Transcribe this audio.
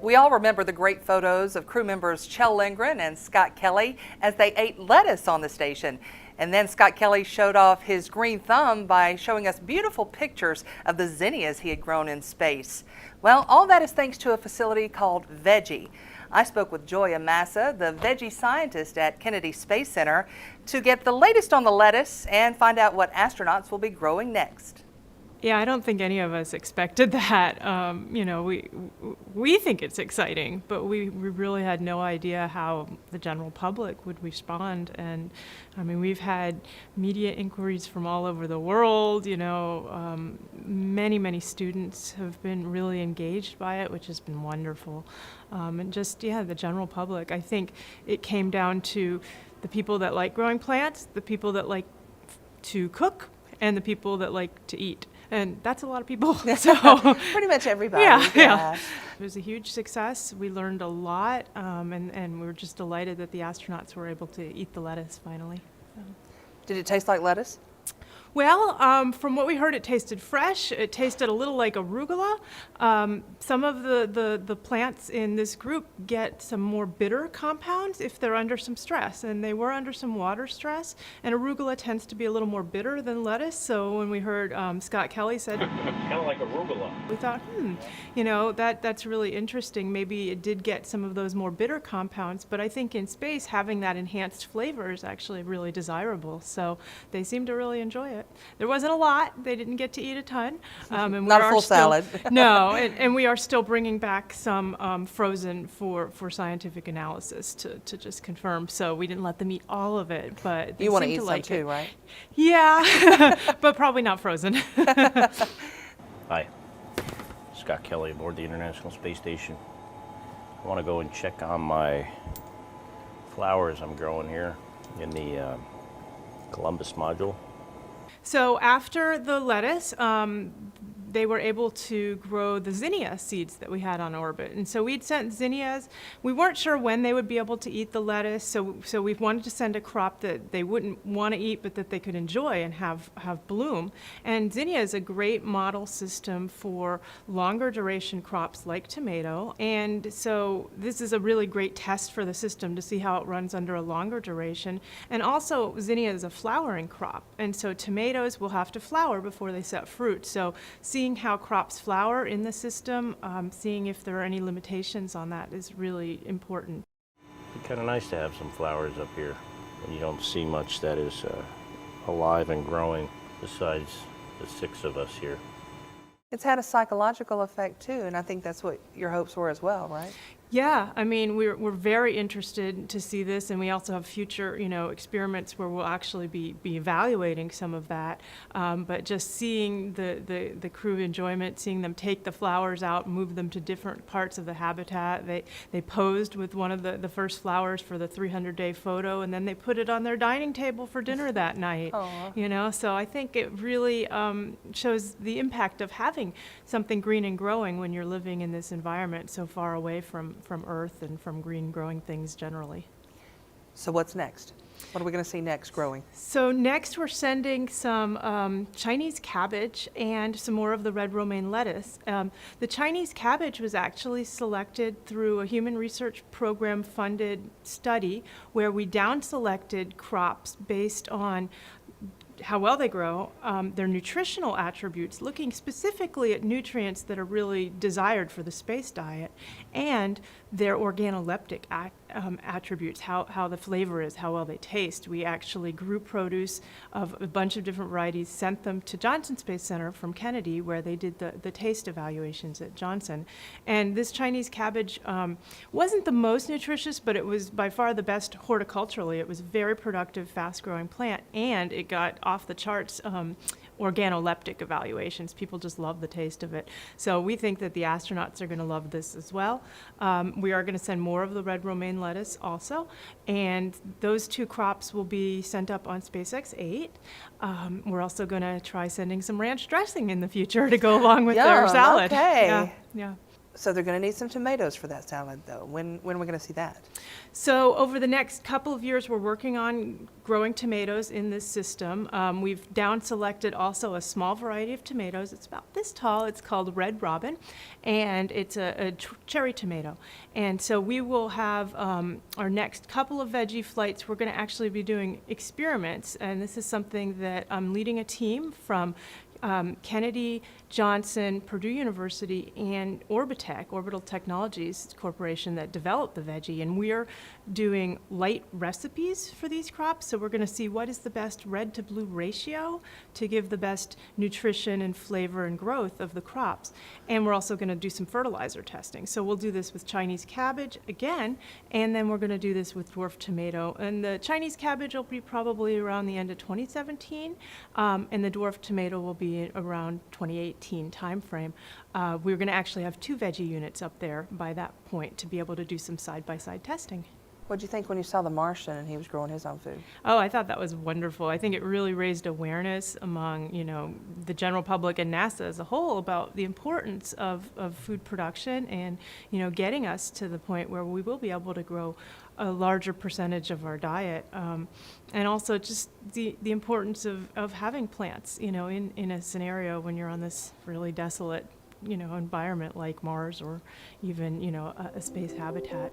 We all remember the great photos of crew members Chell Lindgren and Scott Kelly as they ate lettuce on the station. And then Scott Kelly showed off his green thumb by showing us beautiful pictures of the zinnias he had grown in space. Well, all that is thanks to a facility called Veggie. I spoke with Gioia Massa, the veggie scientist at Kennedy Space Center, to get the latest on the lettuce and find out what astronauts will be growing next. Yeah, I don't think any of us expected that. We think it's exciting, but we really had no idea how the general public would respond. And I mean, we've had media inquiries from all over the world. Many students have been really engaged by it, which has been wonderful. And just, the general public. I think it came down to the people that like growing plants, the people that like to cook, and the people that like to eat. And that's a lot of people. So pretty much everybody. Yeah. It was a huge success. We learned a lot, and we were just delighted that the astronauts were able to eat the lettuce finally. So. Did it taste like lettuce? Well, from what we heard, it tasted fresh. It tasted a little like arugula. Some of the plants in this group get some more bitter compounds if they're under some stress, and they were under some water stress. And arugula tends to be a little more bitter than lettuce. So when we heard Scott Kelly said, it's kind of like arugula, we thought, that's really interesting. Maybe it did get some of those more bitter compounds, but I think in space, having that enhanced flavor is actually really desirable. So they seem to really enjoy it. There wasn't a lot. They didn't get to eat a ton. And Not a full salad. No, and we are still bringing back some frozen for scientific analysis to just confirm. So we didn't let them eat all of it, but they you want to seem eat some like too, it. right? Yeah, but probably not frozen. Hi, Scott Kelly aboard the International Space Station. I want to go and check on my flowers I'm growing here in the Columbus module. So after the lettuce, they were able to grow the zinnia seeds that we had on orbit. And so we'd sent zinnias. We weren't sure when they would be able to eat the lettuce, so we wanted to send a crop that they wouldn't want to eat, but that they could enjoy and have bloom. And zinnia is a great model system for longer duration crops like tomato. And so this is a really great test for the system to see how it runs under a longer duration. And also, zinnia is a flowering crop. And so tomatoes will have to flower before they set fruit. So seeing how crops flower in the system, seeing if there are any limitations on that is really important. It'd be kind of nice to have some flowers up here when you don't see much that is alive and growing besides the 6 of us here. It's had a psychological effect too, and I think that's what your hopes were as well, right? Yeah, I mean, we're very interested to see this, and we also have future, experiments where we'll actually be evaluating some of that. But just seeing the crew enjoyment, seeing them take the flowers out, move them to different parts of the habitat. They posed with one of the first flowers for the 300-day photo, and then they put it on their dining table for dinner that night. Aww. So I think it really shows the impact of having something green and growing when you're living in this environment so far away from Earth and from green growing things generally. So what's next? What are we going to see next growing? So next we're sending some Chinese cabbage and some more of the red romaine lettuce. The Chinese cabbage was actually selected through a human research program funded study where we down selected crops based on how well they grow, their nutritional attributes, looking specifically at nutrients that are really desired for the space diet, and their organoleptic attributes, how the flavor is, how well they taste. We actually grew produce of a bunch of different varieties, sent them to Johnson Space Center from Kennedy, where they did the taste evaluations at Johnson. And this Chinese cabbage wasn't the most nutritious, but it was by far the best horticulturally. It was a very productive, fast-growing plant, and it got off the charts organoleptic evaluations. People just love the taste of it. So we think that the astronauts are going to love this as well. We are going to send more of the red romaine lettuce also, and those 2 crops will be sent up on SpaceX 8. We're also going to try sending some ranch dressing in the future to go along with our salad. Okay. Yeah. So they're going to need some tomatoes for that salad, though. When are we going to see that? So over the next couple of years, we're working on growing tomatoes in this system. We've down selected also a small variety of tomatoes. It's about this tall. It's called Red Robin, and it's a cherry tomato. And so we will have our next couple of veggie flights. We're going to actually be doing experiments, and this is something that I'm leading a team from Kennedy, Johnson, Purdue University, and Orbitech, Orbital Technologies Corporation, that developed the veggie. And we're doing light recipes for these crops. So we're going to see what is the best red to blue ratio to give the best nutrition and flavor and growth of the crops. And we're also going to do some fertilizer testing. So we'll do this with Chinese cabbage again, and then we're going to do this with dwarf tomato. And the Chinese cabbage will be probably around the end of 2017, and the dwarf tomato will be around 2018 timeframe. We're going to actually have 2 veggie units up there by that point to be able to do some side-by-side testing. What did you think when you saw the Martian and he was growing his own food? Oh, I thought that was wonderful. I think it really raised awareness among, the general public and NASA as a whole about the importance of food production and, getting us to the point where we will be able to grow a larger percentage of our diet. And also just the importance of having plants, in a scenario when you're on this really desolate, environment like Mars or even, a space habitat.